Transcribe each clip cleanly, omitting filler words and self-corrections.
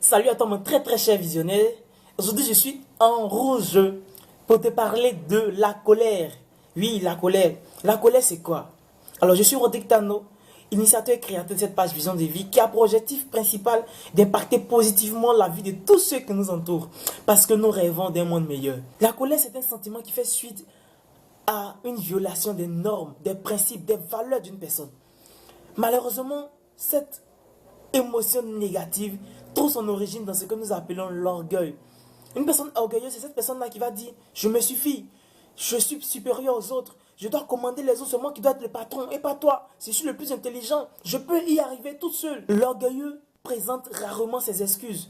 Salut à toi mon très cher visionnaire. Aujourd'hui je suis en rouge pour te parler de la colère. Oui, la colère. La colère c'est quoi? Alors je suis Rodrigue Tano, initiateur et créateur de cette page Vision de vie qui a pour objectif principal d'impacter positivement la vie de tous ceux qui nous entourent parce que nous rêvons d'un monde meilleur. La colère c'est un sentiment qui fait suite à une violation des normes, des principes, des valeurs d'une personne. Malheureusement, cette émotion négative trouve son origine dans ce que nous appelons l'orgueil. Une personne orgueilleuse, c'est cette personne-là qui va dire « Je me suffis, je suis supérieur aux autres, je dois commander les autres, c'est moi qui dois être le patron et pas toi. Si je suis le plus intelligent, je peux y arriver toute seule. » L'orgueilleux présente rarement ses excuses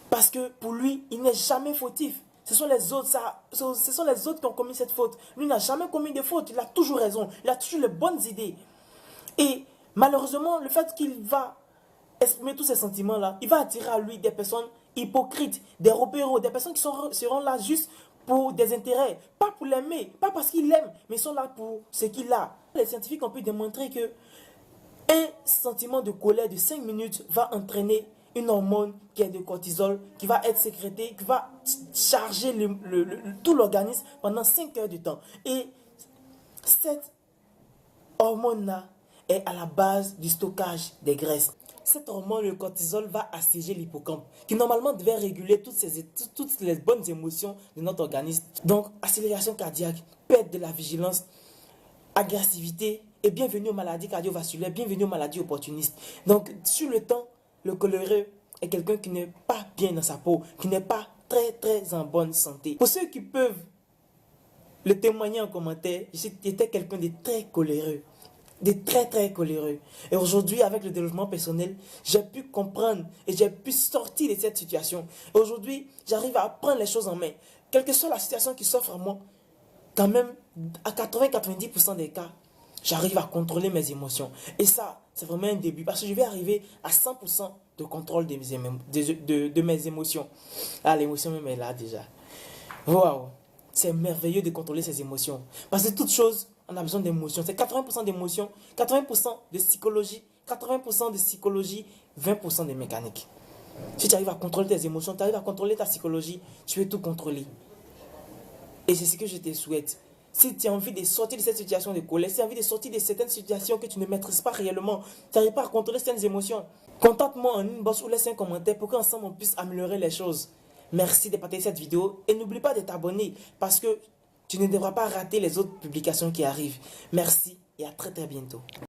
parce que pour lui, il n'est jamais fautif. Ce sont les autres, ce sont les autres qui ont commis cette faute. Lui n'a jamais commis de faute, il a toujours raison, il a toujours les bonnes idées. Et malheureusement, le fait qu'il va exprimer tous ces sentiments-là, il va attirer à lui des personnes hypocrites, des repéros, des personnes qui seront là juste pour des intérêts, pas pour l'aimer, pas parce qu'il l'aime, mais ils sont là pour ce qu'il a. Les scientifiques ont pu démontrer que un sentiment de colère de 5 minutes va entraîner une hormone qui est de cortisol, qui va être sécrétée, qui va charger tout l'organisme pendant 5 heures de temps. Et cette hormone-là est à la base du stockage des graisses. Cette hormone, le cortisol, va assiéger l'hippocampe, qui normalement devait réguler toutes les bonnes émotions de notre organisme. Donc, accélération cardiaque, perte de la vigilance, agressivité et bienvenue aux maladies cardiovasculaires, bienvenue aux maladies opportunistes. Donc, sur le temps, le coléreux est quelqu'un qui n'est pas bien dans sa peau, qui n'est pas très en bonne santé. Pour ceux qui peuvent le témoigner en commentaire, j'étais quelqu'un de très coléreux. Très coléreux. Et aujourd'hui, avec le développement personnel, j'ai pu comprendre et j'ai pu sortir de cette situation. Et aujourd'hui, j'arrive à prendre les choses en main. Quelle que soit la situation qui s'offre à moi, quand même, à 80-90% des cas, j'arrive à contrôler mes émotions. Et ça, c'est vraiment un début. Parce que je vais arriver à 100% de contrôle de mes émotions. Ah, l'émotion même est là déjà. Waouh! C'est merveilleux de contrôler ses émotions. Parce que toute chose, on a besoin d'émotions. C'est 80% d'émotions, 80% de psychologie, 80% de psychologie, 20% de mécanique. Si tu arrives à contrôler tes émotions, tu arrives à contrôler ta psychologie, tu peux tout contrôler. Et c'est ce que je te souhaite. Si tu as envie de sortir de cette situation de colère, si tu as envie de sortir de certaines situations que tu ne maîtrises pas réellement, tu n'arrives pas à contrôler certaines émotions, contacte-moi en inbox ou laisse un commentaire pour qu'ensemble on puisse améliorer les choses. Merci de partager cette vidéo et n'oublie pas de t'abonner parce que tu ne devras pas rater les autres publications qui arrivent. Merci et à très bientôt.